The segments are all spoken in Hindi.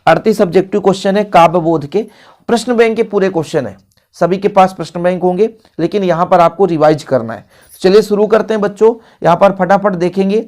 38 सब्जेक्टिव क्वेश्चन है काव्य बोध के, प्रश्न बैंक के पूरे क्वेश्चन है, सभी के पास प्रश्न बैंक होंगे, लेकिन यहां पर आपको रिवाइज करना है। तो चलिए शुरू करते हैं बच्चों, यहां पर फटाफट देखेंगे।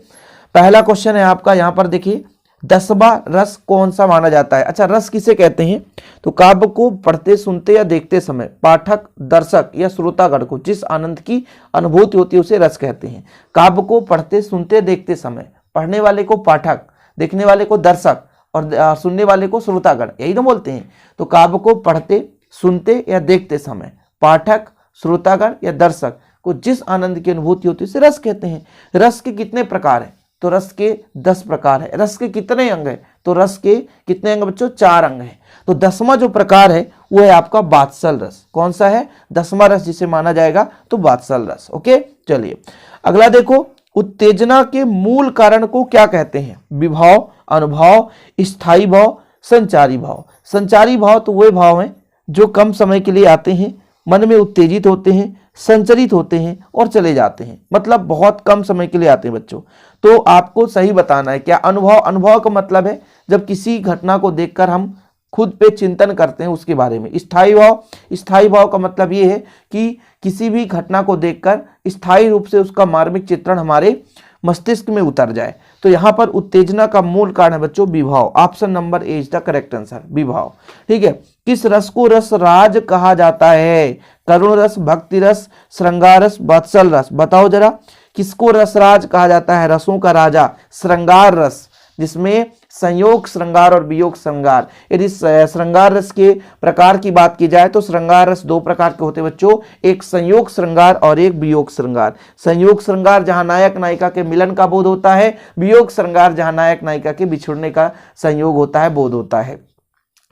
पहला क्वेश्चन है आपका, यहां पर देखिए 10वां रस कौन सा माना जाता है। अच्छा, रस किसे कहते हैं? तो काव्य को पढ़ते सुनते या देखते समय पाठक, दर्शक या श्रोतागण को जिस आनंद की अनुभूति होती है उसे रस कहते हैं। काव्य को पढ़ते सुनते देखते समय, पढ़ने वाले को पाठक, देखने वाले को दर्शक और सुनने वाले को श्रोतागण, यही तो बोलते हैं। तो काव्य को पढ़ते सुनते या देखते समय पाठक, श्रोतागण या दर्शक को जिस आनंद की अनुभूति होती है उसे रस कहते हैं। रस के कितने प्रकार है? तो रस के 10 प्रकार है। रस के कितने अंग है? तो रस के कितने अंग बच्चों? 4 अंग है। तो 10वां जो प्रकार है वो है आपका वात्सल रस। कौन सा है? 10वां रस जिसे माना जाएगा तो वात्सल रस। ओके, चलिए अगला देखो, उत्तेजना के मूल कारण को क्या कहते हैं? विभाव, अनुभव, स्थायी भाव, संचारी भाव। संचारी भाव तो वे भाव हैं जो कम समय के लिए आते हैं, मन में उत्तेजित होते हैं, संचरित होते हैं और चले जाते हैं, मतलब बहुत कम समय के लिए आते हैं बच्चों। तो आपको सही बताना है क्या अनुभव। अनुभव का मतलब है जब किसी घटना को देखकर हम खुद पे चिंतन करते हैं उसके बारे में। स्थायी भाव, स्थायी भाव का मतलब ये है कि किसी भी घटना को देखकर स्थायी रूप से उसका मार्मिक चित्रण हमारे मस्तिष्क में उतर जाए। तो यहाँ पर उत्तेजना का मूल कारण है बच्चों विभाव। Option number A is the correct answer, विभाव। ठीक है, किस रस को रस राज कहा जाता है? करुण रस, भक्ति रस, श्रृंगार रस, वत्सल रस। बताओ जरा, किसको रसराज कहा जाता है? रसों का राजा श्रृंगार रस, जिसमें संयोग श्रृंगार और वियोग श्रृंगार। यदि श्रृंगार रस के प्रकार की बात की जाए तो श्रृंगार रस 2 प्रकार के होते हैं बच्चों, एक संयोग श्रृंगार और एक वियोग श्रृंगार। संयोग श्रृंगार जहां नायक नायिका के मिलन का बोध होता है, वियोग श्रृंगार जहां नायक नायिका के बिछुड़ने का संयोग होता है, बोध होता है।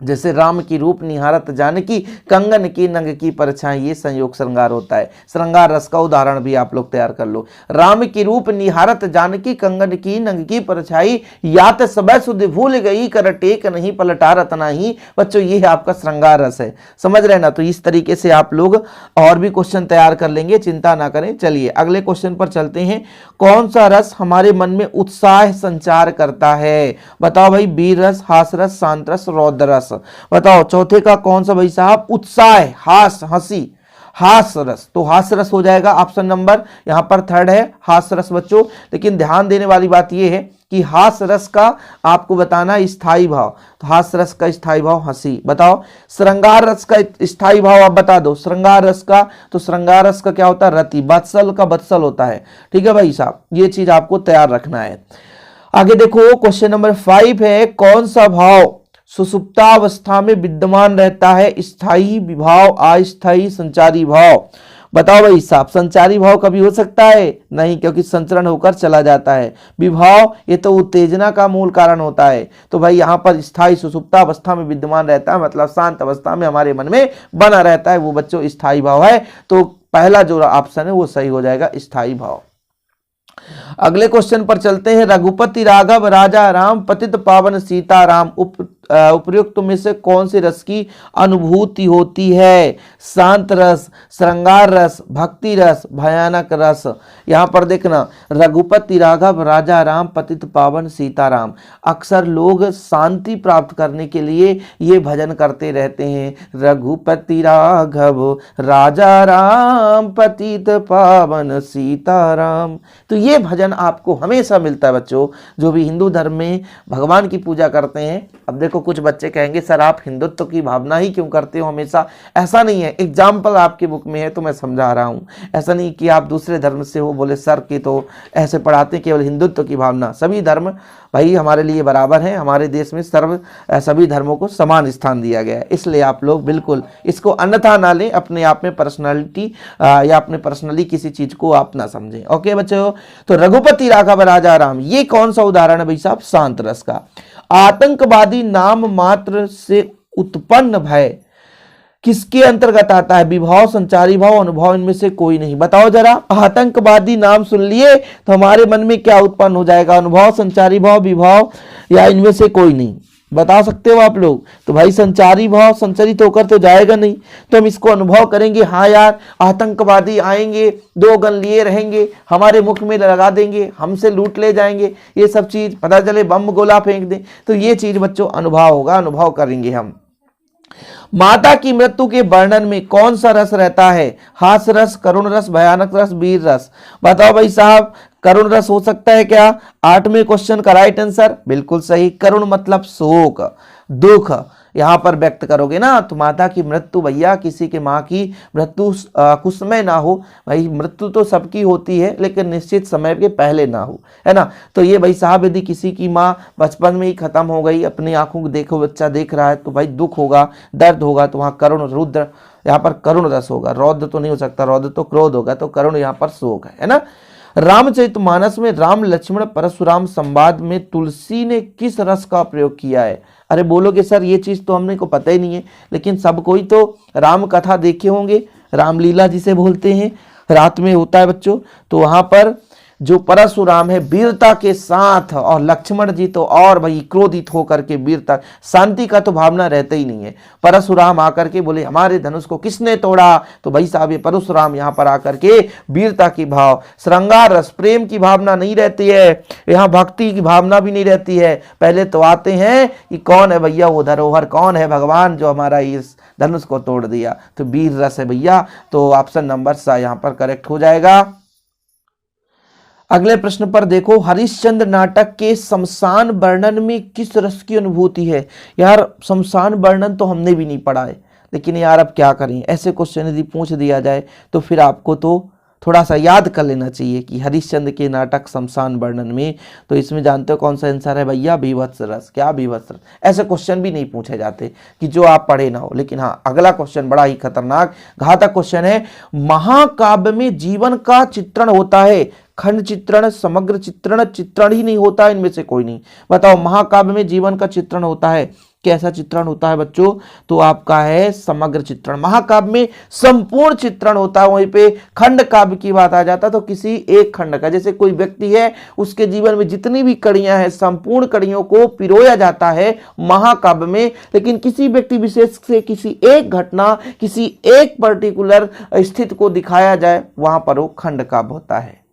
जैसे राम की रूप निहारत जानकी, कंगन की नंग की परछाई, ये संयोग श्रृंगार होता है। श्रृंगार रस का उदाहरण भी आप लोग तैयार कर लो। राम की रूप निहारत जानकी, कंगन की नंग की परछाई, यात सबे सुध भूल गई, कर टेक नहीं पलटा रतना ही। बच्चों ये आपका श्रृंगार रस है, समझ रहे ना? तो इस तरीके से आप लोग और भी क्वेश्चन तैयार कर लेंगे, चिंता ना करें। चलिए अगले क्वेश्चन पर चलते हैं। कौन सा रस हमारे मन में उत्साह संचार करता है? बताओ भाई, वीर रस, हास रस, शांत रस, रौद्र रस। बताओ चौथे का कौन सा भाई साहब? उत्साह, हास, हंसी, हास रस। तो हास रस हो जाएगा ऑप्शन नंबर, यहां पर 3rd है हास रस बच्चों। लेकिन ध्यान देने वाली बात यह है कि हास रस का आपको बताना स्थायी भाव। तो हास रस का स्थायी भाव हंसी। बताओ श्रृंगार रस का स्थायी भाव आप बता दो। श्रृंगार रस का, तो श्रृंगार रस का क्या होता है? रति। वत्सल का वत्सल होता है। ठीक है भाई साहब, ये चीज आपको तैयार रखना है। आगे देखो क्वेश्चन नंबर 5 है, कौन सा भाव सुसुप्तावस्था में विद्यमान रहता है? स्थायी विभाव, अस्थायी संचारी भाव। बताओ भाई साहब, संचारी भाव कभी हो सकता है? नहीं, क्योंकि संचरण होकर चला जाता है। विभाव ये तो उत्तेजना का मूल कारण होता है। तो भाई यहाँ पर स्थायी सुसुप्तावस्था में विद्यमान रहता है, मतलब शांत अवस्था में हमारे मन में बना रहता है, वो बच्चों स्थायी भाव है। तो पहला जो ऑप्शन है वो सही हो जाएगा, स्थायी भाव। अगले क्वेश्चन पर चलते हैं। रघुपति राघव राजा राम, पतित पावन सीता राम, उपयुक्त में से कौन से रस की अनुभूति होती है? शांत रस, श्रृंगार रस, भक्ति रस, भयानक रस। यहां पर देखना, रघुपति राघव राजा राम, पतित पावन सीता राम। अक्सर लोग शांति प्राप्त करने के लिए ये भजन करते रहते हैं, रघुपति राघव राजा राम, पतित पावन सीता राम। तो ये भजन आपको हमेशा मिलता है बच्चों, जो भी हिंदू धर्म में भगवान की पूजा करते हैं। अब देखो कुछ बच्चे कहेंगे सर आप हिंदुत्व की भावना ही क्यों करते हो हमेशा? ऐसा नहीं है, एग्जाम्पल आपकी बुक में है तो मैं समझा रहा हूँ। ऐसा नहीं कि आप दूसरे धर्म से हो, बोले सर की तो ऐसे पढ़ाते केवल हिंदुत्व की भावना। सभी धर्म भाई हमारे लिए बराबर हैं। हमारे देश में सभी धर्मों को समान स्थान दिया गया है, इसलिए आप लोग बिल्कुल इसको अन्यथा ना लें, अपने आप में पर्सनालिटी या अपने पर्सनली किसी चीज को आप ना समझें। ओके बच्चों, तो रघुपति राघव राजा राम, ये कौन सा उदाहरण है भाई साहब? शांत रस का। आतंकवादी नाम मात्र से उत्पन्न भय किसके अंतर्गत आता है? विभाव, संचारी भाव, अनुभव, इनमें से कोई नहीं। बताओ जरा, आतंकवादी नाम सुन लिए तो हमारे मन में क्या उत्पन्न हो जाएगा? अनुभव, संचारी भाव, विभाव, या इनमें से कोई नहीं? बता सकते हो आप लोग? तो भाई संचारी भाव संचरित होकर तो जाएगा नहीं, तो हम इसको अनुभव करेंगे। हाँ यार, आतंकवादी आएंगे, 2 गन लिए रहेंगे, हमारे मुख में लगा देंगे, हमसे लूट ले जाएंगे, ये सब चीज पता चले बम गोला फेंक दें, तो ये चीज बच्चों अनुभव होगा, अनुभव करेंगे हम। माता की मृत्यु के वर्णन में कौन सा रस रहता है? हास रस, करुण रस, भयानक रस, वीर रस। बताओ भाई साहब, करुण रस हो सकता है क्या? 8वें क्वेश्चन का राइट आंसर बिल्कुल सही। करुण मतलब शोक, दुख यहां पर व्यक्त करोगे ना। तो माता की मृत्यु भैया, किसी के माँ की मृत्यु कुछ समय ना हो भाई, मृत्यु तो सबकी होती है लेकिन निश्चित समय के पहले ना हो, है ना। तो ये भाई साहब, यदि किसी की माँ बचपन में ही खत्म हो गई, अपनी आंखों को देखो बच्चा देख रहा है, तो भाई दुख होगा, दर्द होगा। तो वहां करुण, रुद्र, यहाँ पर करुण रस होगा। रौद्र तो नहीं हो सकता, रौद्र तो क्रोध होगा, तो करुण यहाँ पर शोक है ना। रामचरितमानस में राम लक्ष्मण परशुराम संवाद में तुलसी ने किस रस का प्रयोग किया है? अरे बोलोगे सर ये चीज तो हमने को पता ही नहीं है, लेकिन सब कोई तो राम कथा देखे होंगे, रामलीला जिसे बोलते हैं, रात में होता है बच्चों। तो वहां पर जो परशुराम है वीरता के साथ, और लक्ष्मण जी तो और भाई क्रोधित होकर के वीरता, शांति का तो भावना रहता ही नहीं है। परशुराम आकर के बोले हमारे धनुष को किसने तोड़ा? तो भाई साहब ये परशुराम यहाँ पर आकर के वीरता की भाव, श्रृंगार रस, प्रेम की भावना नहीं रहती है, यहाँ भक्ति की भावना भी नहीं रहती है। पहले तो आते हैं कि कौन है भैया वो धरोहर, कौन है भगवान जो हमारा इस धनुष को तोड़ दिया? तो वीर रस है भैया। तो ऑप्शन नंबर सा यहाँ पर करेक्ट हो जाएगा। अगले प्रश्न पर देखो, हरिश्चंद्र नाटक के शमशान वर्णन में किस रस की अनुभूति है? यार शमशान वर्णन तो हमने भी नहीं पढ़ा है, लेकिन यार अब क्या करें, ऐसे क्वेश्चन यदि पूछ दिया जाए तो फिर आपको तो थोड़ा सा याद कर लेना चाहिए कि हरिश्चंद्र के नाटक शमशान वर्णन में, तो इसमें जानते हो कौन सा आंसर है भैया? बीभत्स रस। क्या बीभत्स रस? ऐसे क्वेश्चन भी नहीं पूछे जाते कि जो आप पढ़े ना हो। लेकिन हाँ, अगला क्वेश्चन बड़ा ही खतरनाक घातक क्वेश्चन है। महाकाव्य में जीवन का चित्रण होता है, खंड चित्रण, समग्र चित्रण, चित्रण ही नहीं होता, इनमें से कोई नहीं। बताओ, महाकाव्य में जीवन का चित्रण होता है, कैसा चित्रण होता है बच्चों? तो आपका है समग्र चित्रण। महाकाव्य में संपूर्ण चित्रण होता है, वहीं पे खंड काव्य की बात आ जाता है तो किसी एक खंड का, जैसे कोई व्यक्ति है उसके जीवन में जितनी भी कड़ियां हैं, संपूर्ण कड़ियों को पिरोया जाता है महाकाव्य में। लेकिन किसी व्यक्ति विशेष से किसी एक घटना, किसी एक पर्टिकुलर स्थिति को दिखाया जाए, वहां पर वो खंड काव्य होता है।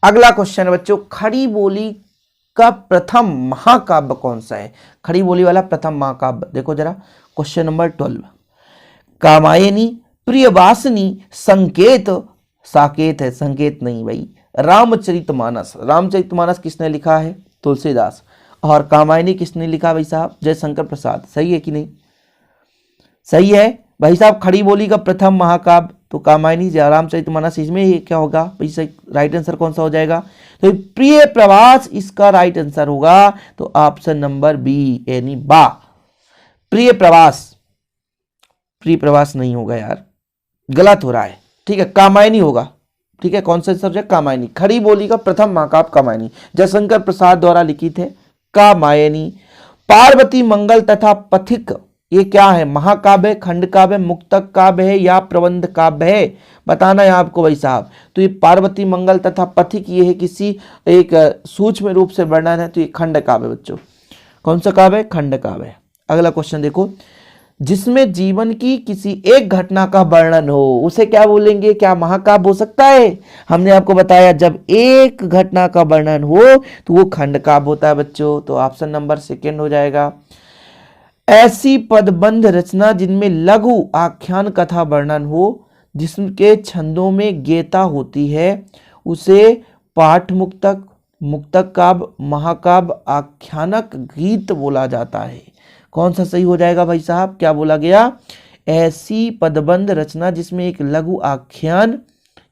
अगला क्वेश्चन है बच्चों, खड़ी बोली का प्रथम महाकाव्य कौन सा है? खड़ी बोली वाला प्रथम महाकाव्य देखो जरा, क्वेश्चन नंबर 12। कामायनी, प्रियवासिनी, संकेत, साकेत है, संकेत नहीं भाई, रामचरितमानस। रामचरितमानस किसने लिखा है? तुलसीदास। और कामायनी किसने लिखा भाई साहब? जयशंकर प्रसाद। सही है कि नहीं? सही है भाई साहब। खड़ी बोली का प्रथम महाकाव्य तो कामायनी, रामचरितमानस, इसमें ये क्या होगा भाई? सही राइट आंसर कौन सा हो जाएगा? तो प्रिय प्रवास इसका राइट आंसर होगा। तो ऑप्शन नंबर बी यानी बा, प्रिय प्रवास। प्रिय प्रवास नहीं होगा यार, गलत हो रहा है। ठीक है, कामायनी होगा। ठीक है, कौन सा सब्जेक्ट? कामायनी। खड़ी बोली का प्रथम महाकाव्य कामायनी, जयशंकर प्रसाद द्वारा लिखित है कामायनी। पार्वती मंगल तथा पथिक, ये क्या है? महाकाव्य, खंड काव्य, मुक्तक काव्य है या प्रबंध काव्य है? बताना है आपको भाई साहब। तो ये पार्वती मंगल तथा पथिक, ये है किसी एक सूक्ष्म रूप से वर्णन है, तो ये खंड काव्य बच्चों। कौन सा काव्य है? खंड काव्य है। अगला क्वेश्चन देखो, जिसमें जीवन की किसी एक घटना का वर्णन हो उसे क्या बोलेंगे? क्या महाकाव्य हो सकता है? हमने आपको बताया जब एक घटना का वर्णन हो तो वो खंड काव्य होता है बच्चों। तो ऑप्शन नंबर सेकेंड हो जाएगा। ऐसी पदबंध रचना जिनमें लघु आख्यान कथा वर्णन हो, जिसके छंदों में गेता होती है, उसे पाठ मुक्तक, मुक्तक काव्य, महाकाव्य, आख्यानक गीत बोला जाता है। कौन सा सही हो जाएगा भाई साहब? क्या बोला गया? ऐसी पदबंध रचना जिसमें एक लघु आख्यान,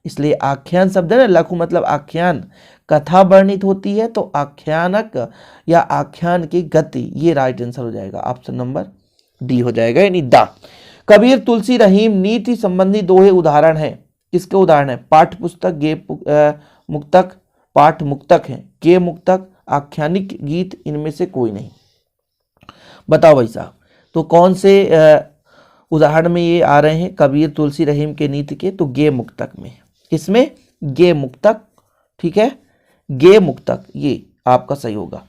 इसलिए आख्यान शब्द है ना, लघु मतलब आख्यान, कथा वर्णित होती है तो आख्यानक या आख्यान की गति, ये राइट आंसर हो जाएगा। ऑप्शन नंबर डी हो जाएगा, यानी दा। कबीर, तुलसी, रहीम नीति संबंधी दोहे उदाहरण है। किसके उदाहरण है? पाठ पुस्तक, गे मुक्तक, पाठ मुक्तक है, गे मुक्तक, आख्यानिक गीत, इनमें से कोई नहीं। बताओ भाई साहब, तो कौन से उदाहरण में ये आ रहे हैं? कबीर, तुलसी, रहीम के नीति के, तो गे मुक्तक में। किसमें? गे मुक्तक। ठीक है, गे मुक्तक, ये आपका सही होगा।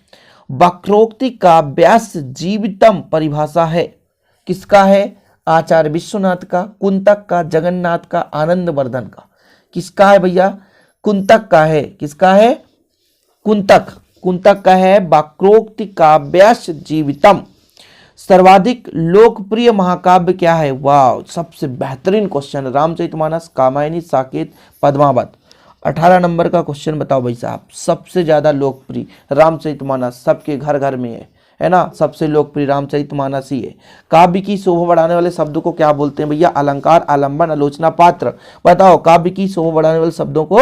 वक्रोक्ति काव्यास जीवितम परिभाषा है, किसका है? आचार्य विश्वनाथ का, कुंतक का, जगन्नाथ का, आनंदवर्धन का। किसका है भैया? कुंतक का है। किसका है? कुंतक। कुंतक का है वक्रोक्ति काव्यास जीवितम। सर्वाधिक लोकप्रिय महाकाव्य क्या है? वाह, सबसे बेहतरीन क्वेश्चन। रामचरितमानस, कामायनी, साकेत, पद्मावत। 18 नंबर का क्वेश्चन बताओ भाई साहब। सबसे ज्यादा लोकप्रिय रामचरितमानस, सबके घर घर में है ना, सबसे लोकप्रिय रामचरितमानस ही है। काव्य की शोभा बढ़ाने वाले शब्दों को क्या बोलते हैं भैया? अलंकार, आलंबन, आलोचना, पात्र। बताओ, काव्य की शोभा बढ़ाने वाले शब्दों को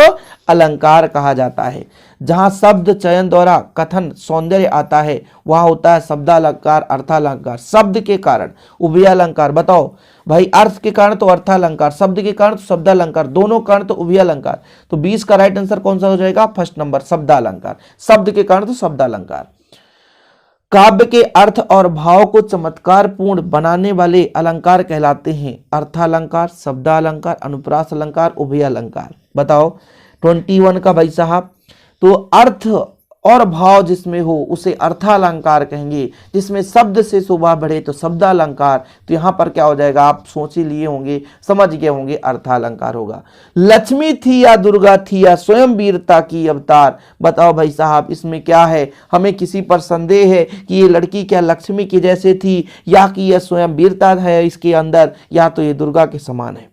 अलंकार कहा जाता है। जहां शब्द चयन द्वारा कथन सौंदर्य आता है वहां होता है शब्दालंकार, अर्थालंकार। शब्द के कारण उभयालंकार। बताओ भाई, अर्थ के कारण तो अर्थालंकार, शब्द के कारण तो शब्दालंकार, दोनों कारण तो उभयालंकार। तो 20 का राइट आंसर कौन सा हो जाएगा? फर्स्ट नंबर, शब्दालंकार। शब्द के कारण तो शब्दालंकार। काव्य के अर्थ और भाव को चमत्कार पूर्ण बनाने वाले अलंकार कहलाते हैं अर्थालंकार, शब्दालंकार, अनुप्रास अलंकार, उभयालंकार। बताओ 21 का भाई साहब। तो अर्थ और भाव जिसमें हो उसे अर्थालंकार कहेंगे, जिसमें शब्द से शोभा बढ़े तो शब्दालंकार। तो यहां पर क्या हो जाएगा? आप सोच ही लिए होंगे, समझ गए होंगे, अर्थालंकार होगा। लक्ष्मी थी या दुर्गा थी या स्वयं वीरता की अवतार। बताओ भाई साहब, इसमें क्या है? हमें किसी पर संदेह है कि ये लड़की क्या लक्ष्मी की जैसे थी, या कि यह स्वयं वीरता है इसके अंदर, या तो ये दुर्गा के समान है।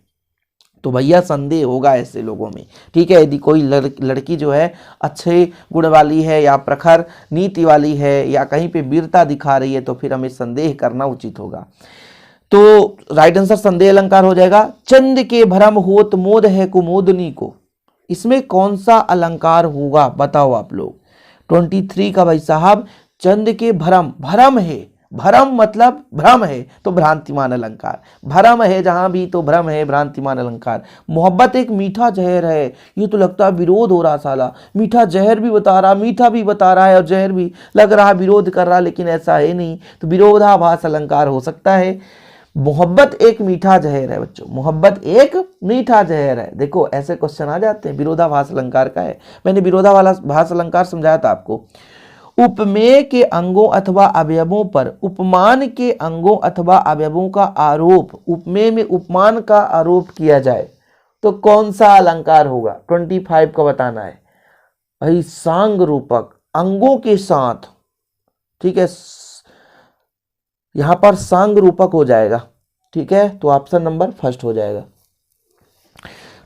तो भैया संदेह होगा ऐसे लोगों में, ठीक है। यदि कोई लड़की जो है अच्छे गुण वाली है या प्रखर नीति वाली है या कहीं पे वीरता दिखा रही है तो फिर हमें संदेह करना उचित होगा। तो राइट आंसर संदेह अलंकार हो जाएगा। चंद के भ्रम होत मोद है कुमोदनी को। इसमें कौन सा अलंकार होगा? बताओ आप लोग। 23 का भाई साहब, चंद के भ्रम, भ्रम है, भ्रम मतलब भ्रम है तो भ्रांतिमान अलंकार। भ्रम है जहां भी तो भ्रम है, भ्रांतिमान अलंकार। मोहब्बत एक मीठा जहर है। ये तो लगता है विरोध हो रहा साला, मीठा जहर भी बता रहा, मीठा भी बता रहा है और जहर भी लग रहा, विरोध कर रहा, लेकिन ऐसा है नहीं। तो विरोधाभास अलंकार हो सकता है। मोहब्बत एक मीठा जहर है बच्चों, मोहब्बत एक मीठा जहर है। देखो ऐसे क्वेश्चन आ जाते हैं, विरोधाभास अलंकार का है। मैंने विरोधाभास अलंकार समझाया था आपको। उपमेय के अंगों अथवा अवयवों पर उपमान के अंगों अथवा अवयवों का आरोप, उपमेय में उपमान का आरोप किया जाए तो कौन सा अलंकार होगा? 25 का बताना है भाई। सांग रूपक, अंगों के साथ, ठीक है, यहां पर सांग रूपक हो जाएगा, ठीक है। तो ऑप्शन नंबर फर्स्ट हो जाएगा।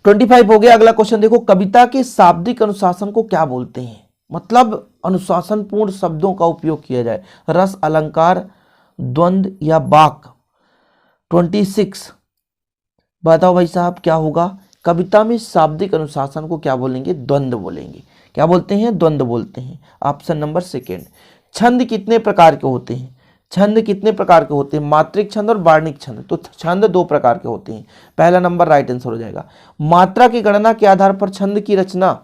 25 हो गया। अगला क्वेश्चन देखो, कविता के शाब्दिक अनुशासन को क्या बोलते हैं? मतलब अनुशासन पूर्ण शब्दों का उपयोग किया जाए। रस, अलंकार, द्वंद्व या वाक। 26 बताओ भाई साहब क्या होगा? कविता में शाब्दिक अनुशासन को क्या बोलेंगे? द्वंद्व बोलेंगे। क्या बोलते हैं? द्वंद्व बोलते हैं। Option number second. छंद कितने प्रकार के होते हैं? छंद कितने प्रकार के होते हैं? मात्रिक छंद और वार्णिक छंद। तो छंद 2 प्रकार के होते हैं। पहला नंबर राइट आंसर हो जाएगा। मात्रा की गणना के आधार पर छंद की रचना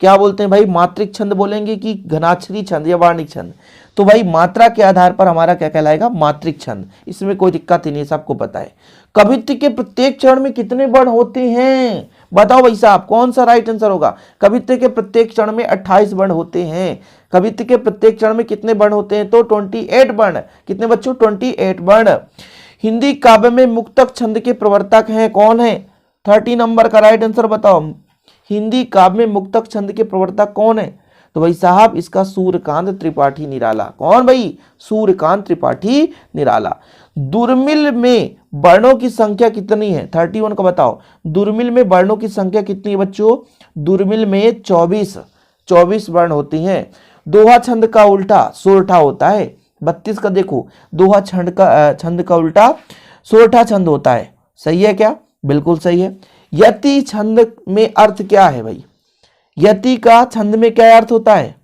क्या बोलते हैं भाई? मात्रिक छंद बोलेंगे कि घनाक्षरी छंद या वार्णिक छंद? तो भाई मात्रा के आधार पर हमारा क्या कहलाएगा? मात्रिक छंद। इसमें कोई दिक्कत ही नहीं, सबको पता है। कवित्व के प्रत्येक चरण में कितने वर्ण होते हैं? बताओ भाई साहब कौन सा राइट आंसर होगा? कवित्व के प्रत्येक चरण में 28 वर्ण होते हैं। कवित्व के प्रत्येक चरण में कितने वर्ण होते हैं? तो 28 वर्ण। कितने बच्चों? 28 वर्ण। हिंदी काव्य में मुक्तक छंद के प्रवर्तक हैं, कौन है? 30 नंबर का राइट आंसर बताओ। हिंदी काव्य में मुक्तक छंद के प्रवर्तक कौन है? तो भाई साहब इसका सूर्यकांत त्रिपाठी निराला। कौन भाई? सूर्यकांत त्रिपाठी निराला। दुर्मिल में वर्णों की संख्या कितनी है? 31 का बताओ। दुर्मिल में वर्णों की संख्या कितनी है बच्चों? दुर्मिल में 24 वर्ण होती हैं। दोहा छंद का उल्टा सोरठा होता है। 32 का देखो, दोहा छंद का उल्टा सोरठा छंद होता है। सही है क्या? बिल्कुल सही है। यति छंद में अर्थ क्या है भाई? यति का छंद में क्या अर्थ होता है?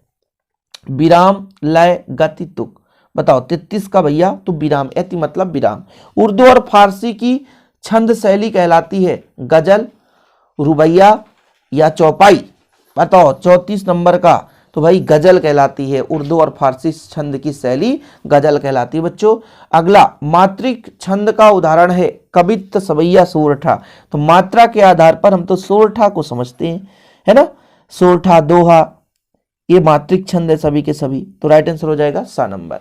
विराम, लय, गति, तुक। बताओ 33 का भैया, तो विराम, यति मतलब विराम। उर्दू और फारसी की छंद शैली कहलाती है गजल, रुबैया या चौपाई। बताओ 34 नंबर का, तो भाई गजल कहलाती है। उर्दू और फारसी छंद की शैली गजल कहलाती है बच्चों। अगला मात्रिक छंद का उदाहरण है कवित्त, सवैया, सोरठा। तो मात्रा के आधार पर हम तो सोरठा को समझते हैं, है ना। सोरठा, दोहा, ये मात्रिक छंद है सभी के सभी, तो राइट आंसर हो जाएगा सा नंबर।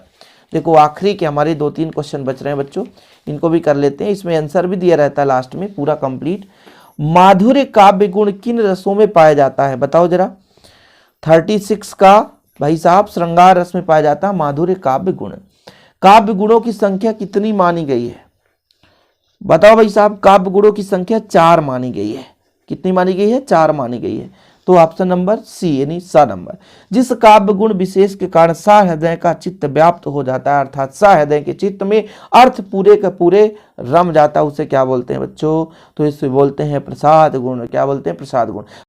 देखो आखिरी के हमारे 2-3 क्वेश्चन बच रहे हैं बच्चों, इनको भी कर लेते हैं। इसमें आंसर भी दिया रहता है लास्ट में पूरा कंप्लीट। माधुर्य काव्य गुण किन रसों में पाया जाता है, बताओ जरा। 36 का भाई साहब श्रृंगार रस में पाया जाता है माधुर्य काव्य गुण। काव्य गुणों की संख्या कितनी मानी गई है, बताओ भाई साहब। काव्य गुणों की संख्या 4 मानी गई है। कितनी मानी गई है, 4 मानी गई है। तो ऑप्शन नंबर सी यानी सा नंबर। जिस काव्य गुण विशेष के कारण सा हृदय का चित्त व्याप्त हो जाता है, अर्थात सा हृदय के चित्त में अर्थ पूरे का पूरे रम जाता है, उसे क्या बोलते हैं बच्चों, तो इसे बोलते हैं प्रसाद गुण। क्या बोलते हैं, प्रसाद गुण।